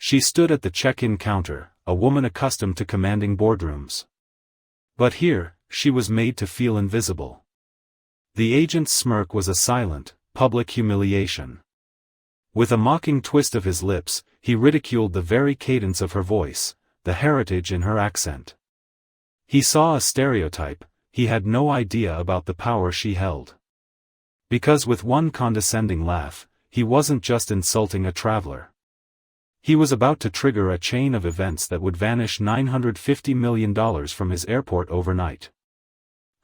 She stood at the check-in counter, a woman accustomed to commanding boardrooms. But here, she was made to feel invisible. The agent's smirk was a silent, public humiliation. With a mocking twist of his lips, he ridiculed the very cadence of her voice, the heritage in her accent. He saw a stereotype, he had no idea about the power she held. Because with one condescending laugh, he wasn't just insulting a traveler. He was about to trigger a chain of events that would vanish $950 million from his airport overnight.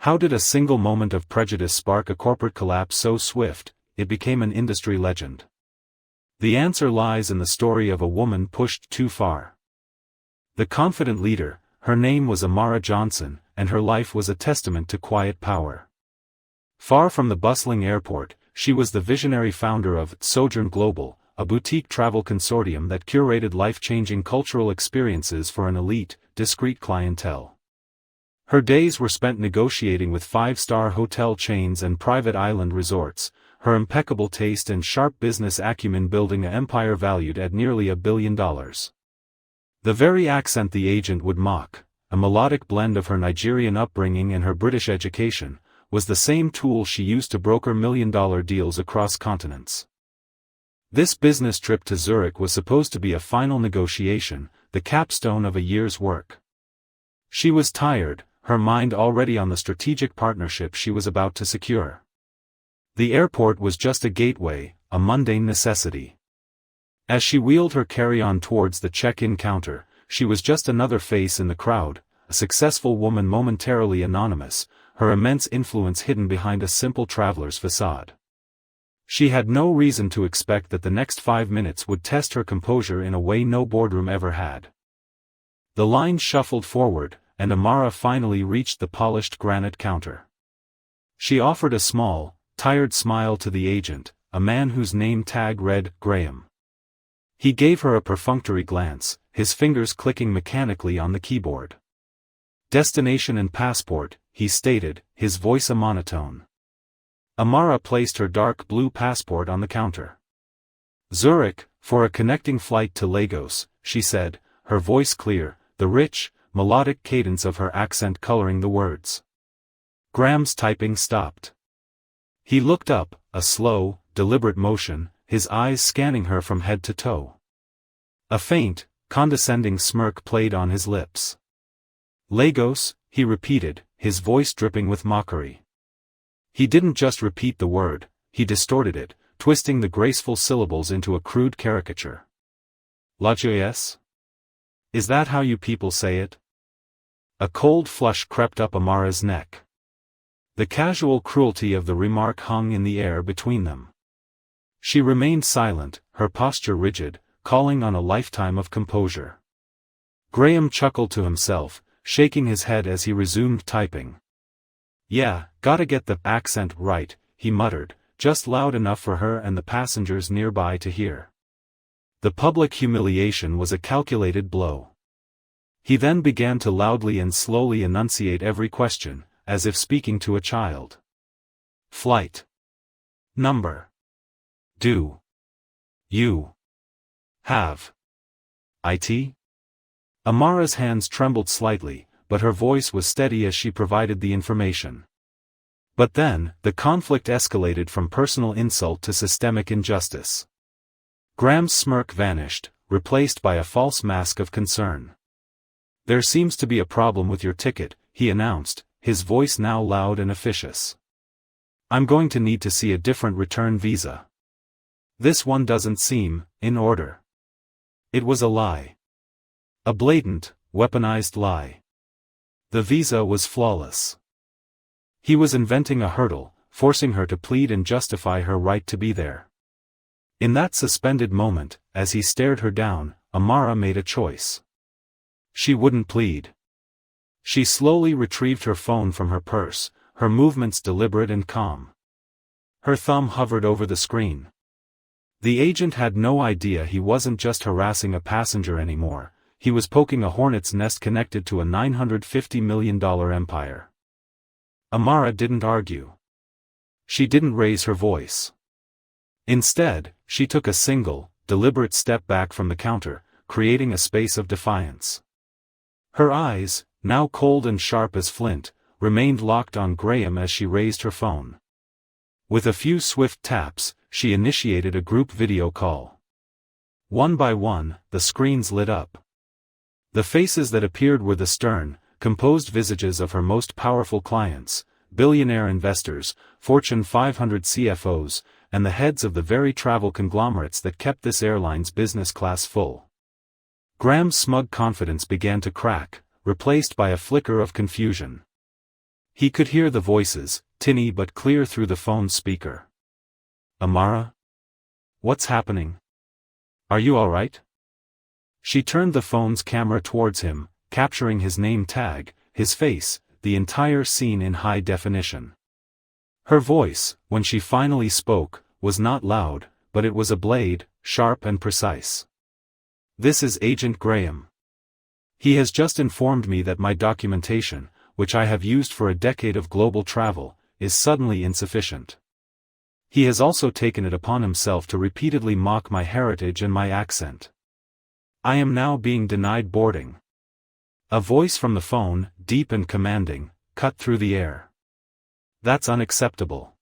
How did a single moment of prejudice spark a corporate collapse so swift, it became an industry legend? The answer lies in the story of a woman pushed too far. The confident leader, her name was Amara Johnson, and her life was a testament to quiet power. Far from the bustling airport, she was the visionary founder of Sojourn Global, a boutique travel consortium that curated life-changing cultural experiences for an elite, discreet clientele. Her days were spent negotiating with five-star hotel chains and private island resorts, her impeccable taste and sharp business acumen building an empire valued at nearly $1 billion. The very accent the agent would mock, a melodic blend of her Nigerian upbringing and her British education, was the same tool she used to broker million-dollar deals across continents. This business trip to Zurich was supposed to be a final negotiation, the capstone of a year's work. She was tired, her mind already on the strategic partnership she was about to secure. The airport was just a gateway, a mundane necessity. As she wheeled her carry-on towards the check-in counter, she was just another face in the crowd, a successful woman momentarily anonymous, her immense influence hidden behind a simple traveler's facade. She had no reason to expect that the next 5 minutes would test her composure in a way no boardroom ever had. The line shuffled forward, and Amara finally reached the polished granite counter. She offered a small, tired smile to the agent, a man whose name tag read Graham. He gave her a perfunctory glance, his fingers clicking mechanically on the keyboard. "Destination and passport," he stated, his voice a monotone. Amara placed her dark blue passport on the counter. "Zurich, for a connecting flight to Lagos," she said, her voice clear, the rich, melodic cadence of her accent coloring the words. Graham's typing stopped. He looked up, a slow, deliberate motion, his eyes scanning her from head to toe. A faint, condescending smirk played on his lips. "Lagos," he repeated, his voice dripping with mockery. He didn't just repeat the word, he distorted it, twisting the graceful syllables into a crude caricature. "Lagos? Is that how you people say it?" A cold flush crept up Amara's neck. The casual cruelty of the remark hung in the air between them. She remained silent, her posture rigid, calling on a lifetime of composure. Graham chuckled to himself, shaking his head as he resumed typing. "Yeah, gotta get the accent right," he muttered, just loud enough for her and the passengers nearby to hear. The public humiliation was a calculated blow. He then began to loudly and slowly enunciate every question, as if speaking to a child. "Flight number. Do you have IT?" Amara's hands trembled slightly, but her voice was steady as she provided the information. But then, the conflict escalated from personal insult to systemic injustice. Graham's smirk vanished, replaced by a false mask of concern. "There seems to be a problem with your ticket," he announced, his voice now loud and officious. "I'm going to need to see a different return visa. This one doesn't seem in order." It was a lie. A blatant, weaponized lie. The visa was flawless. He was inventing a hurdle, forcing her to plead and justify her right to be there. In that suspended moment, as he stared her down, Amara made a choice. She wouldn't plead. She slowly retrieved her phone from her purse, her movements deliberate and calm. Her thumb hovered over the screen. The agent had no idea he wasn't just harassing a passenger anymore, he was poking a hornet's nest connected to a $950 million empire. Amara didn't argue. She didn't raise her voice. Instead, she took a single, deliberate step back from the counter, creating a space of defiance. Her eyes, now cold and sharp as flint, remained locked on Graham as she raised her phone. With a few swift taps, she initiated a group video call. One by one, the screens lit up. The faces that appeared were the stern, composed visages of her most powerful clients, billionaire investors, Fortune 500 CFOs, and the heads of the very travel conglomerates that kept this airline's business class full. Graham's smug confidence began to crack, replaced by a flicker of confusion. He could hear the voices, tinny but clear through the phone's speaker. "Amara? What's happening? Are you all right?" She turned the phone's camera towards him, capturing his name tag, his face, the entire scene in high definition. Her voice, when she finally spoke, was not loud, but it was a blade, sharp and precise. "This is Agent Graham. He has just informed me that my documentation, which I have used for a decade of global travel, is suddenly insufficient. He has also taken it upon himself to repeatedly mock my heritage and my accent. I am now being denied boarding." A voice from the phone, deep and commanding, cut through the air. "That's unacceptable.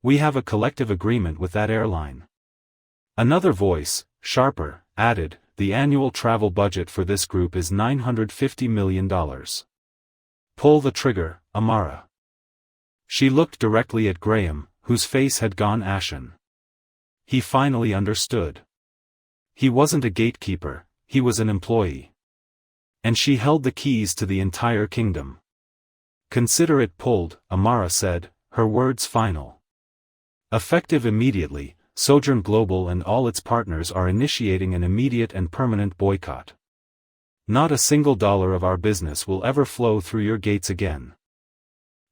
We have a collective agreement with that airline." Another voice, sharper, added, "The annual travel budget for this group is $950 million. Pull the trigger, Amara." She looked directly at Graham, whose face had gone ashen. He finally understood. He wasn't a gatekeeper, he was an employee. And she held the keys to the entire kingdom. "Consider it pulled," Amara said, her words final. "Effective immediately, Sojourn Global and all its partners are initiating an immediate and permanent boycott. Not a single dollar of our business will ever flow through your gates again."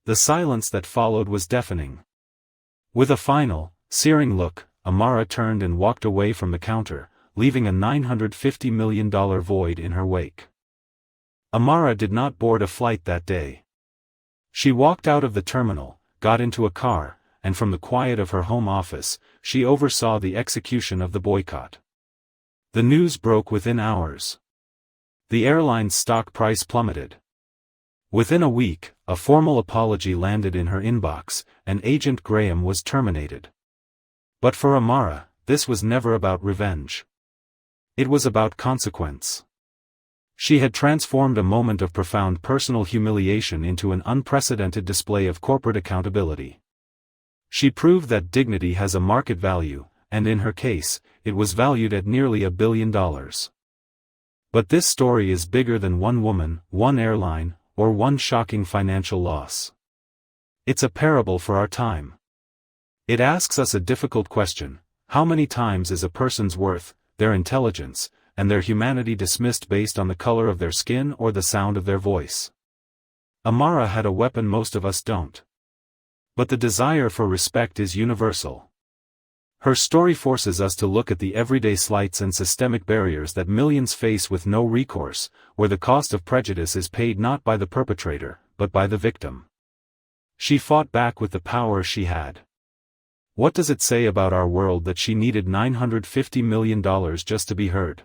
The silence that followed was deafening. With a final, searing look, Amara turned and walked away from the counter, leaving a $950 million void in her wake. Amara did not board a flight that day. She walked out of the terminal, got into a car, and from the quiet of her home office, she oversaw the execution of the boycott. The news broke within hours. The airline's stock price plummeted. Within a week, a formal apology landed in her inbox, and Agent Graham was terminated. But for Amara, this was never about revenge. It was about consequence. She had transformed a moment of profound personal humiliation into an unprecedented display of corporate accountability. She proved that dignity has a market value, and in her case, it was valued at nearly $1 billion. But this story is bigger than one woman, one airline, or one shocking financial loss. It's a parable for our time. It asks us a difficult question: how many times is a person's worth, their intelligence, and their humanity dismissed based on the color of their skin or the sound of their voice? Amara had a weapon most of us don't. But the desire for respect is universal. Her story forces us to look at the everyday slights and systemic barriers that millions face with no recourse, where the cost of prejudice is paid not by the perpetrator, but by the victim. She fought back with the power she had. What does it say about our world that she needed $950 million just to be heard?